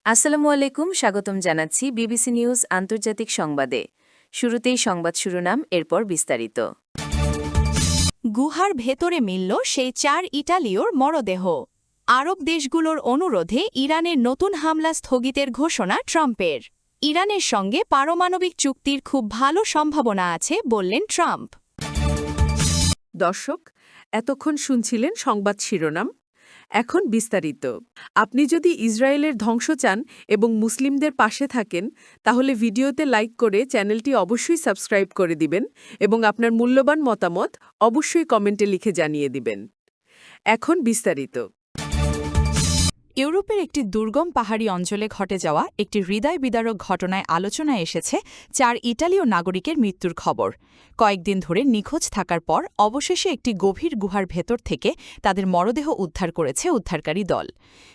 আসসালামু আলাইকুম, স্বাগতম জানাচ্ছি বিবিসি নিউজ আন্তর্জাতিক সংবাদে। শুরুতেই সংবাদ শিরোনাম, এরপর বিস্তারিত। গুহার ভেতরে মিলল সেই 4 ইটালীয়র মরদেহ। আরব দেশগুলোর অনুরোধে ইরানের নতুন হামলা স্থগিতের ঘোষণা ট্রাম্পের। ইরানের সঙ্গে পারমাণবিক চুক্তির খুব ভালো সম্ভাবনা আছে বললেন ট্রাম্প। দর্শক, এতক্ষণ শুনছিলেন সংবাদ শিরোনাম। এখন বিস্তারিত। আপনি যদি ইসরায়েলের ধ্বংস চান এবং মুসলিমদের পাশে থাকেন, তাহলে ভিডিওতে লাইক করে চ্যানেলটি অবশ্যই সাবস্ক্রাইব করে দিবেন এবং আপনার মূল্যবান মতামত অবশ্যই কমেন্টে লিখে জানিয়ে দিবেন। এখন বিস্তারিত। ইউরোপের একটি দুর্গম পাহাড়ি অঞ্চলে ঘটে যাওয়া একটি হৃদয় বিদারক ঘটনায় আলোচনায় এসেছে 4 ইটালীয় নাগরিকের মৃত্যুর খবর। কয়েকদিন ধরে নিখোঁজ থাকার পর অবশেষে একটি গভীর গুহার ভেতর থেকে তাদের মরদেহ উদ্ধার করেছে উদ্ধারকারী দল।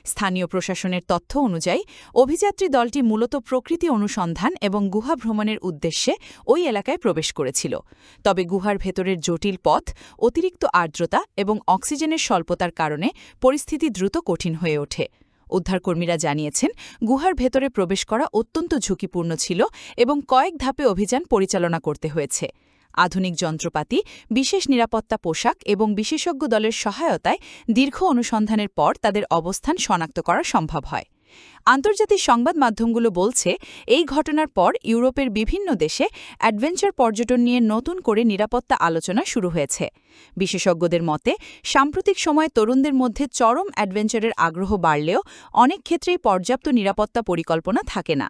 স্থানীয় প্রশাসনের তথ্য অনুযায়ী অভিযাত্রী দলটি মূলত প্রকৃতি অনুসন্ধান এবং গুহা ভ্রমণের উদ্দেশ্যে ওই এলাকায় প্রবেশ করেছিল। তবে গুহার ভেতরের জটিল পথ, অতিরিক্ত আর্দ্রতা এবং অক্সিজেনের স্বল্পতার কারণে পরিস্থিতি দ্রুত কঠিন হয়ে ওঠে। উদ্ধারকর্মীরা জানিয়েছেন, গুহার ভেতরে প্রবেশ করা অত্যন্ত ঝুঁকিপূর্ণ ছিল এবং কয়েক ধাপে অভিযান পরিচালনা করতে হয়েছে। আধুনিক যন্ত্রপাতি, বিশেষ নিরাপত্তা পোশাক এবং বিশেষজ্ঞ দলের সহায়তায় দীর্ঘ অনুসন্ধানের পর তাদের অবস্থান শনাক্ত করা সম্ভব হয়। আন্তর্জাতিক সংবাদ মাধ্যমগুলো বলছে, এই ঘটনার পর ইউরোপের বিভিন্ন দেশে অ্যাডভেঞ্চার পর্যটন নিয়ে নতুন করে নিরাপত্তা আলোচনা শুরু হয়েছে। বিশেষজ্ঞদের মতে, সাম্প্রতিক সময়ে তরুণদের মধ্যে চরম অ্যাডভেঞ্চারের আগ্রহ বাড়লেও অনেক ক্ষেত্রেই পর্যাপ্ত নিরাপত্তা পরিকল্পনা থাকে না।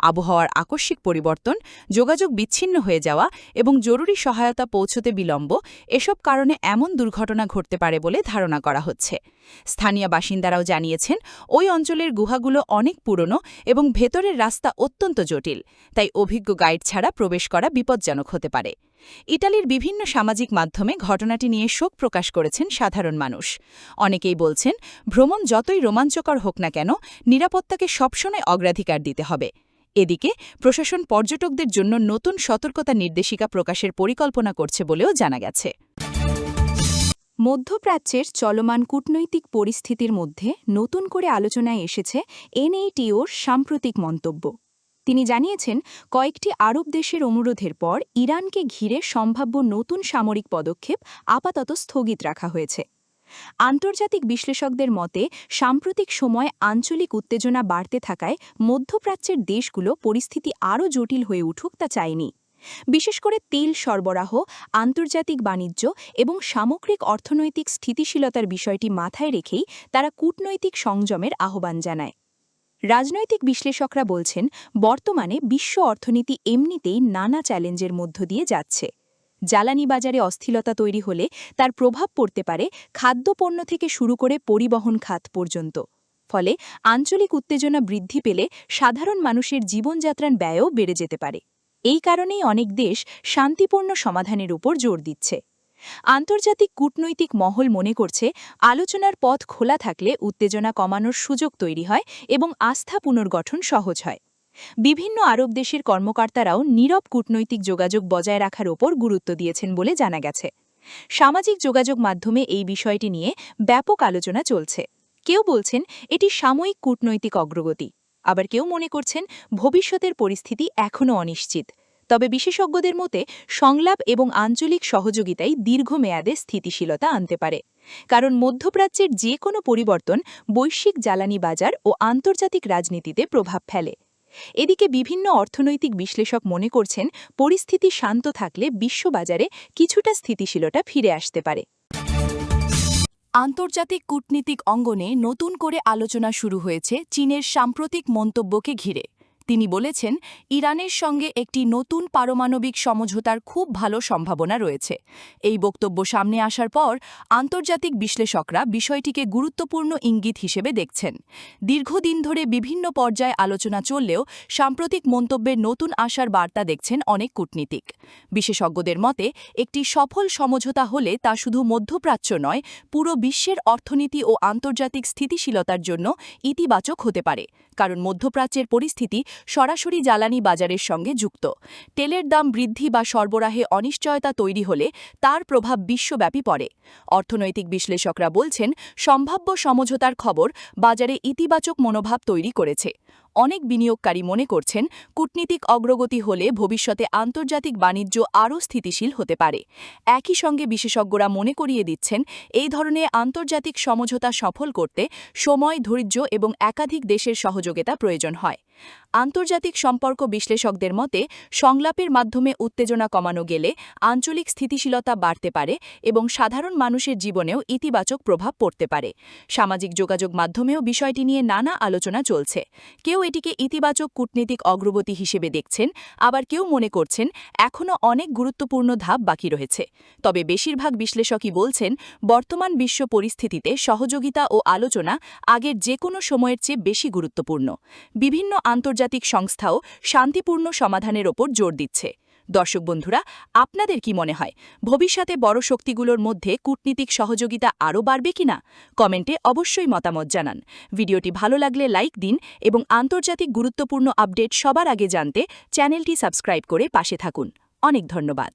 আবহাওয়ার আকস্মিক পরিবর্তন, যোগাযোগ বিচ্ছিন্ন হয়ে যাওয়া এবং জরুরি সহায়তা পৌঁছতে বিলম্ব এসব কারণে এমন দুর্ঘটনা ঘটতে পারে বলে ধারণা করা হচ্ছে। স্থানীয় বাসিন্দারাও জানিয়েছেন, ওই অঞ্চলের গুহাগুলো অনেক পুরনো এবং ভেতরের রাস্তা অত্যন্ত জটিল, তাই অভিজ্ঞ গাইড ছাড়া প্রবেশ করা বিপজ্জনক হতে পারে। ইটালির বিভিন্ন সামাজিক মাধ্যমে ঘটনাটি নিয়ে শোক প্রকাশ করেছেন সাধারণ মানুষ। অনেকেই বলছেন, ভ্রমণ যতই রোমাঞ্চকর হোক না কেন, নিরাপত্তাকে সবসময় অগ্রাধিকার দিতে হবে। এদিকে প্রশাসন পর্যটকদের জন্য নতুন সতর্কতা নির্দেশিকা প্রকাশের পরিকল্পনা করছে বলেও জানা গেছে। মধ্যপ্রাচ্যের চলমান কূটনৈতিক পরিস্থিতির মধ্যে নতুন করে আলোচনায় এসেছে এনএটিওর সাম্প্রতিক মন্তব্য। তিনি জানিয়েছেন, কয়েকটি আরব দেশের অনুরোধের পর ইরানকে ঘিরে সম্ভাব্য নতুন সামরিক পদক্ষেপ আপাতত স্থগিত রাখা হয়েছে। আন্তর্জাতিক বিশ্লেষকদের মতে, সাম্প্রতিক সময়ে আঞ্চলিক উত্তেজনা বাড়তে থাকায় মধ্যপ্রাচ্যের দেশগুলো পরিস্থিতি আরও জটিল হয়ে উঠুক তা চায়নি। বিশেষ করে তেল সরবরাহ, আন্তর্জাতিক বাণিজ্য এবং সামগ্রিক অর্থনৈতিক স্থিতিশীলতার বিষয়টি মাথায় রেখেই তারা কূটনৈতিক সংযমের আহ্বান জানায়। রাজনৈতিক বিশ্লেষকরা বলছেন, বর্তমানে বিশ্ব অর্থনীতি এমনিতেই নানা চ্যালেঞ্জের মধ্য দিয়ে যাচ্ছে। জ্বালানি বাজারে অস্থিরতা তৈরি হলে তার প্রভাব পড়তে পারে খাদ্যপণ্য থেকে শুরু করে পরিবহন খাত পর্যন্ত। ফলে আঞ্চলিক উত্তেজনা বৃদ্ধি পেলে সাধারণ মানুষের জীবনযাত্রার ব্যয়ও বেড়ে যেতে পারে। এই কারণেই অনেক দেশ শান্তিপূর্ণ সমাধানের উপর জোর দিচ্ছে। আন্তর্জাতিক কূটনৈতিক মহল মনে করছে, আলোচনার পথ খোলা থাকলে উত্তেজনা কমানোর সুযোগ তৈরি হয় এবং আস্থা পুনর্গঠন সহজ হয়। বিভিন্ন আরব দেশের কর্মকর্তারাও নীরব কূটনৈতিক যোগাযোগ বজায় রাখার ওপর গুরুত্ব দিয়েছেন বলে জানা গেছে। সামাজিক যোগাযোগ মাধ্যমে এই বিষয়টি নিয়ে ব্যাপক আলোচনা চলছে। কেউ বলছেন, এটি সাময়িক কূটনৈতিক অগ্রগতি, আবার কেউ মনে করছেন ভবিষ্যতের পরিস্থিতি এখনও অনিশ্চিত। তবে বিশেষজ্ঞদের মতে, সংলাপ এবং আঞ্চলিক সহযোগিতাই দীর্ঘমেয়াদে স্থিতিশীলতা আনতে পারে। কারণ মধ্যপ্রাচ্যের যে কোনো পরিবর্তন বৈশ্বিক জ্বালানি বাজার ও আন্তর্জাতিক রাজনীতিতে প্রভাব ফেলে। এদিকে বিভিন্ন অর্থনৈতিক বিশ্লেষক মনে করছেন, পরিস্থিতি শান্ত থাকলে বিশ্ববাজারে কিছুটা স্থিতিশীলতা ফিরে আসতে পারে। আন্তর্জাতিক কূটনীতিক অঙ্গনে নতুন করে আলোচনা শুরু হয়েছে চীনের সাম্প্রতিক মন্তব্যকে ঘিরে। তিনি বলেছেন, ইরানের সঙ্গে একটি নতুন পারমাণবিক সমঝোতার খুব ভালো সম্ভাবনা রয়েছে। এই বক্তব্য সামনে আসার পর আন্তর্জাতিক বিশ্লেষকরা বিষয়টিকে গুরুত্বপূর্ণ ইঙ্গিত হিসেবে দেখছেন। দীর্ঘদিন ধরে বিভিন্ন পর্যায়ে আলোচনা চললেও সাম্প্রতিক মন্তব্যের নতুন আশার বার্তা দেখছেন অনেক কূটনীতিক। বিশেষজ্ঞদের মতে, একটি সফল সমঝোতা হলে তা শুধু মধ্যপ্রাচ্য নয়, পুরো বিশ্বের অর্থনীতি ও আন্তর্জাতিক স্থিতিশীলতার জন্য ইতিবাচক হতে পারে। কারণ মধ্যপ্রাচ্যের পরিস্থিতি সরাসরি জ্বালানি বাজারের সঙ্গে যুক্ত। তেলের দাম বৃদ্ধি বা সরবরাহে অনিশ্চয়তা তৈরি হলে তার প্রভাব বিশ্বব্যাপী পড়ে। অর্থনৈতিক বিশ্লেষকরা বলছেন, সম্ভাব্য সমঝোতার খবর বাজারে ইতিবাচক মনোভাব তৈরি করেছে। অনেক বিনিয়োগকারী মনে করছেন কূটনীতিক অগ্রগতি হলে ভবিষ্যতে আন্তর্জাতিক বাণিজ্য আরও স্থিতিশীল হতে পারে। একই সঙ্গে বিশেষজ্ঞরা মনে করিয়ে দিচ্ছেন এই ধরনের আন্তর্জাতিক সমঝোতা সফল করতে সময়, ধৈর্য এবং একাধিক দেশের সহযোগিতা প্রয়োজন হয়। আন্তর্জাতিক সম্পর্ক বিশ্লেষকদের মতে সংলাপের মাধ্যমে উত্তেজনা কমানো গেলে আঞ্চলিক স্থিতিশীলতা বাড়তে পারে এবং সাধারণ মানুষের জীবনেও ইতিবাচক প্রভাব পড়তে পারে। সামাজিক যোগাযোগ মাধ্যমেও বিষয়টি নিয়ে নানা আলোচনা চলছে। কেউ এটিকে ইতিবাচক কূটনীতিক অগ্রগতি হিসেবে দেখছেন, আবার কেউ মনে করছেন এখনও অনেক গুরুত্বপূর্ণ ধাপ বাকি রয়েছে। তবে বেশিরভাগ বিশ্লেষকই বলছেন বর্তমান বিশ্ব পরিস্থিতিতে সহযোগিতা ও আলোচনা আগের যে কোনো সময়ের চেয়ে বেশি গুরুত্বপূর্ণ। বিভিন্ন আন্তর্জাতিক সংস্থাও শান্তিপূর্ণ সমাধানের ওপর জোর দিচ্ছে। দর্শক বন্ধুরা, আপনাদের কি মনে হয় ভবিষ্যতে বড় শক্তিগুলোর মধ্যে কূটনীতিক সহযোগিতা আরও বাড়বে কিনা? কমেন্টে অবশ্যই মতামত জানান। ভিডিওটি ভালো লাগলে লাইক দিন এবং আন্তর্জাতিক গুরুত্বপূর্ণ আপডেট সবার আগে জানতে চ্যানেলটি সাবস্ক্রাইব করে পাশে থাকুন। অনেক ধন্যবাদ।